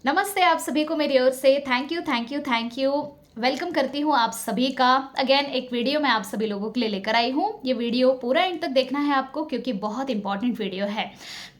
नमस्ते आप सभी को मेरी ओर से thank you thank you thank you. Welcome करती हूँ आप सभी का। अगेन एक वीडियो मैं आप सभी लोगों के लिए लेकर आई हूँ। ये वीडियो पूरा एंड तक देखना है आपको क्योंकि बहुत इंपॉर्टेंट वीडियो है।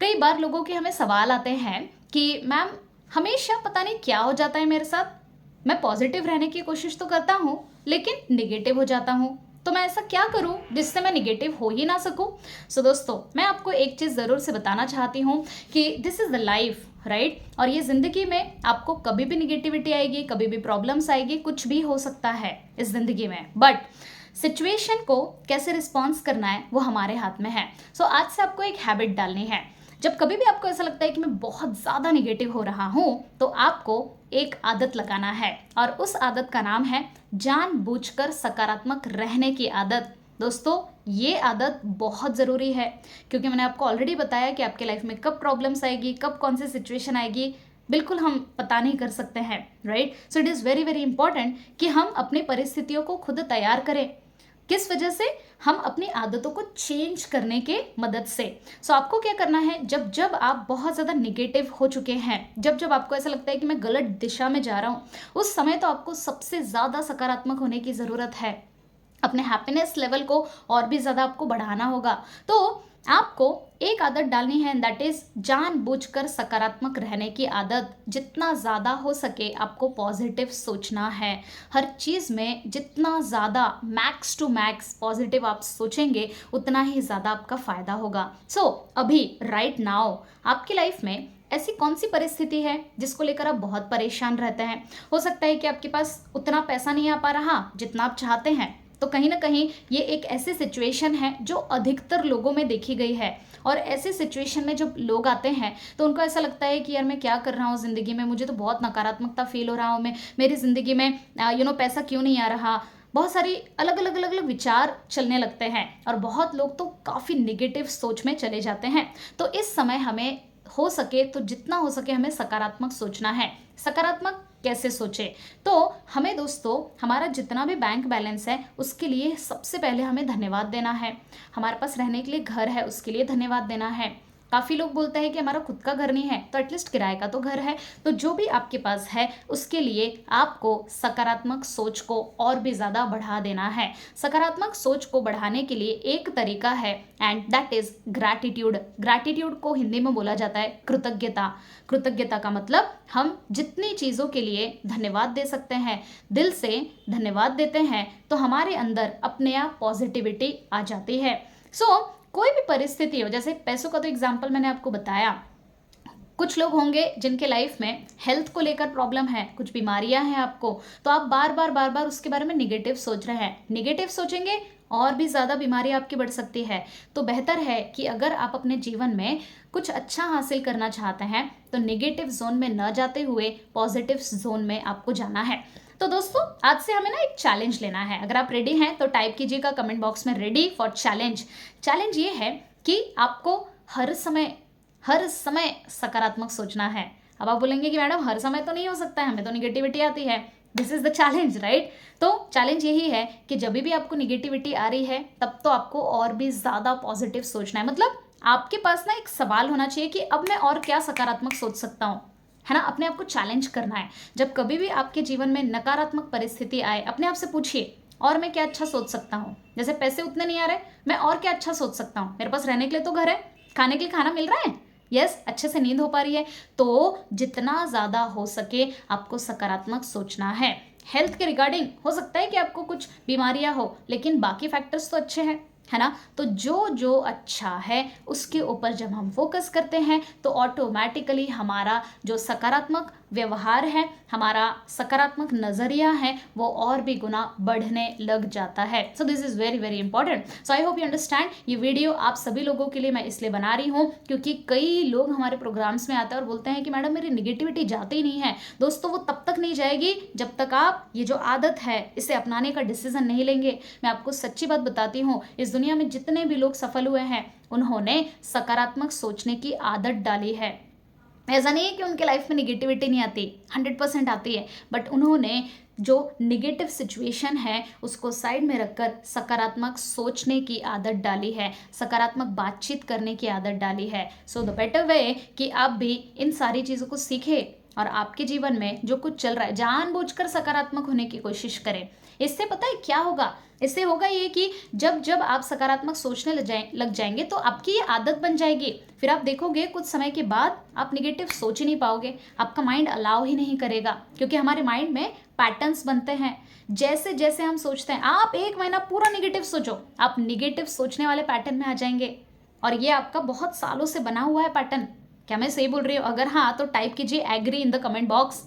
कई बार लोगों के हमें सवाल आते हैं कि मैम हमेशा पता नहीं क्या हो जाता है मेरे साथ। मैं पॉजिटिव रहने की कोशिश तो करता हूँ लेकिन निगेटिव हो जाता हूँ। तो मैं ऐसा क्या करूं जिससे मैं निगेटिव हो ही ना सकूं। सो दोस्तों मैं आपको एक चीज़ ज़रूर से बताना चाहती हूँ कि this is the life right. और ये ज़िंदगी में आपको कभी भी निगेटिविटी आएगी, कभी भी प्रॉब्लम्स आएगी, कुछ भी हो सकता है इस ज़िंदगी में। बट सिचुएशन को कैसे रिस्पॉन्स करना है वो हमारे हाथ में है। सो आज से आपको एक हैबिट डालनी है। जब कभी भी आपको ऐसा लगता है कि मैं बहुत ज़्यादा निगेटिव हो रहा हूँ तो आपको एक आदत लगाना है और उस आदत का नाम है जानबूझकर सकारात्मक रहने की आदत। दोस्तों ये आदत बहुत ज़रूरी है क्योंकि मैंने आपको ऑलरेडी बताया कि आपके लाइफ में कब प्रॉब्लम्स आएगी, कब कौन सी सिचुएशन आएगी, बिल्कुल हम पता नहीं कर सकते हैं right. So it is very very important कि हम अपनी परिस्थितियों को खुद तैयार करें। किस वजह से? हम अपनी आदतों को चेंज करने के मदद से। सो आपको क्या करना है, जब जब आप बहुत ज़्यादा निगेटिव हो चुके हैं, जब जब आपको ऐसा लगता है कि मैं गलत दिशा में जा रहा हूँ, उस समय तो आपको सबसे ज़्यादा सकारात्मक होने की ज़रूरत है। अपने हैप्पीनेस लेवल को और भी ज़्यादा आपको बढ़ाना होगा। तो आपको एक आदत डालनी है, दैट इज़ जानबूझकर सकारात्मक रहने की आदत। जितना ज़्यादा हो सके आपको पॉजिटिव सोचना है। हर चीज़ में जितना ज़्यादा मैक्स टू मैक्स पॉजिटिव आप सोचेंगे उतना ही ज़्यादा आपका फ़ायदा होगा। सो अभी राइट नाउ आपकी लाइफ में ऐसी कौन सी परिस्थिति है जिसको लेकर आप बहुत परेशान रहते हैं? हो सकता है कि आपके पास उतना पैसा नहीं आ पा रहा जितना आप चाहते हैं। तो कहीं ना कहीं ये एक ऐसी सिचुएशन है जो अधिकतर लोगों में देखी गई है। और ऐसे सिचुएशन में जब लोग आते हैं तो उनको ऐसा लगता है कि यार मैं क्या कर रहा हूँ ज़िंदगी में, मुझे तो बहुत नकारात्मकता फील हो रहा हूँ, मैं मेरी ज़िंदगी में पैसा क्यों नहीं आ रहा। बहुत सारी अलग अलग विचार चलने लगते हैं और बहुत लोग तो काफ़ी निगेटिव सोच में चले जाते हैं। तो इस समय हमें हो सके तो जितना हो सके हमें सकारात्मक सोचना है। सकारात्मक कैसे सोचे? तो हमें दोस्तों हमारा जितना भी बैंक बैलेंस है उसके लिए सबसे पहले हमें धन्यवाद देना है। हमारे पास रहने के लिए घर है उसके लिए धन्यवाद देना है। काफ़ी लोग बोलते हैं कि हमारा खुद का घर नहीं है तो एटलीस्ट किराए का तो घर है। तो जो भी आपके पास है उसके लिए आपको सकारात्मक सोच को और भी ज़्यादा बढ़ा देना है। सकारात्मक सोच को बढ़ाने के लिए एक तरीका है and that is gratitude. Gratitude को हिंदी में बोला जाता है कृतज्ञता। कृतज्ञता का मतलब हम जितनी चीज़ों के लिए धन्यवाद दे सकते हैं, दिल से धन्यवाद देते हैं तो हमारे अंदर अपने आप पॉजिटिविटी आ जाती है। सो कोई भी परिस्थिति हो, जैसे पैसों का तो एग्जाम्पल मैंने आपको बताया। कुछ लोग होंगे जिनके लाइफ में हेल्थ को लेकर प्रॉब्लम है, कुछ बीमारियां हैं आपको, तो आप बार बार उसके बारे में निगेटिव सोच रहे हैं। निगेटिव सोचेंगे और भी ज़्यादा बीमारी आपकी बढ़ सकती है। तो बेहतर है कि अगर आप अपने जीवन में कुछ अच्छा हासिल करना चाहते हैं तो निगेटिव जोन में न जाते हुए पॉजिटिव जोन में आपको जाना है। तो दोस्तों आज से हमें ना एक चैलेंज लेना है। अगर आप रेडी हैं तो टाइप कीजिएगा कमेंट बॉक्स में, रेडी फॉर चैलेंज। चैलेंज ये है कि आपको हर समय सकारात्मक सोचना है। अब आप बोलेंगे कि मैडम हर समय तो नहीं हो सकता है, हमें तो निगेटिविटी आती है। This is the challenge right. तो चैलेंज यही है कि जब भी आपको निगेटिविटी आ रही है तब तो आपको और भी ज़्यादा पॉजिटिव सोचना है। मतलब आपके पास ना एक सवाल होना चाहिए कि अब मैं और क्या सकारात्मक सोच सकता हूँ, है ना। अपने आप को चैलेंज करना है। जब कभी भी आपके जीवन में नकारात्मक परिस्थिति आए अपने आप से पूछिए और मैं क्या अच्छा सोच सकता हूँ। जैसे पैसे उतने नहीं आ रहे, मैं और क्या अच्छा सोच सकता हूँ। मेरे पास रहने के लिए तो घर है, खाने के लिए खाना मिल रहा है, यस अच्छे से नींद हो पा रही है। तो जितना ज़्यादा हो सके आपको सकारात्मक सोचना है। हेल्थ के रिगार्डिंग हो सकता है कि आपको कुछ बीमारियां हो लेकिन बाकी फैक्टर्स तो अच्छे हैं, है ना। तो जो जो अच्छा है उसके ऊपर जब हम फोकस करते हैं तो ऑटोमेटिकली हमारा जो सकारात्मक व्यवहार है, हमारा सकारात्मक नज़रिया है, वो और भी गुना बढ़ने लग जाता है। So this is very very important. So I hope you understand. ये वीडियो आप सभी लोगों के लिए मैं इसलिए बना रही हूँ क्योंकि कई लोग हमारे प्रोग्राम्स में आते हैं और बोलते हैं कि मैडम मेरी निगेटिविटी जाती ही नहीं है। दोस्तों वो तब तक नहीं जाएगी जब तक आप ये जो आदत है इसे अपनाने का डिसीजन नहीं लेंगे। मैं आपको सच्ची बात बताती हूँ, इस दुनिया में जितने भी लोग सफल हुए हैं उन्होंने सकारात्मक सोचने की आदत डाली है। ऐसा नहीं है कि उनके लाइफ में निगेटिविटी नहीं आती, 100% आती है। बट उन्होंने जो निगेटिव सिचुएशन है उसको साइड में रखकर सकारात्मक सोचने की आदत डाली है, सकारात्मक बातचीत करने की आदत डाली है। सो द बेटर वे कि आप भी इन सारी चीज़ों को सीखें और आपके जीवन में जो कुछ चल रहा है जानबूझकर सकारात्मक होने की कोशिश करें। इससे पता है क्या होगा? इससे होगा ये कि जब जब आप सकारात्मक सोचने लग जाएंगे तो आपकी ये आदत बन जाएगी। फिर आप देखोगे कुछ समय के बाद आप निगेटिव सोच ही नहीं पाओगे, आपका माइंड अलाउ ही नहीं करेगा, क्योंकि हमारे माइंड में पैटर्न्स बनते हैं। जैसे जैसे हम सोचते हैं, आप 1 महीना पूरा निगेटिव सोचो, आप निगेटिव सोचने वाले पैटर्न में आ जाएंगे। और ये आपका बहुत सालों से बना हुआ है पैटर्न। क्या मैं सही बोल रही हूँ? अगर हाँ तो टाइप कीजिए agree in the comment box,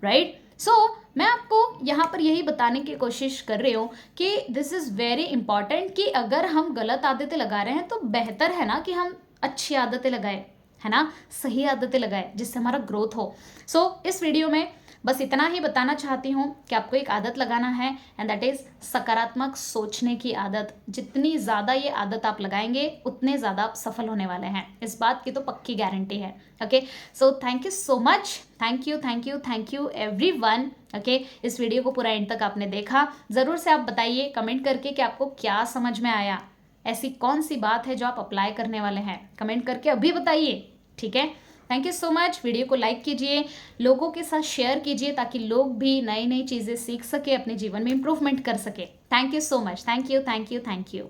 right? So मैं आपको यहाँ पर यही बताने की कोशिश कर रही हूँ कि दिस इज़ वेरी इंपॉर्टेंट कि अगर हम गलत आदतें लगा रहे हैं तो बेहतर है ना कि हम अच्छी आदतें लगाए, है ना, सही आदतें लगाए जिससे हमारा ग्रोथ हो। सो इस वीडियो में बस इतना ही बताना चाहती हूँ कि आपको एक आदत लगाना है एंड दैट इज़ सकारात्मक सोचने की आदत। जितनी ज़्यादा ये आदत आप लगाएंगे उतने ज़्यादा आप सफल होने वाले हैं, इस बात की तो पक्की गारंटी है। Okay, so thank you so much, thank you everyone. Okay, इस वीडियो को पूरा एंड तक आपने देखा। ज़रूर से आप बताइए कमेंट करके कि आपको क्या समझ में आया, ऐसी कौन सी बात है जो आप अप्लाई करने वाले हैं, कमेंट करके अभी बताइए, ठीक है? Thank you so much. Video को लाइक कीजिए, लोगों के साथ शेयर कीजिए ताकि लोग भी नई नई चीज़ें सीख सके, अपने जीवन में इंप्रूवमेंट कर सके। Thank you so much, thank you.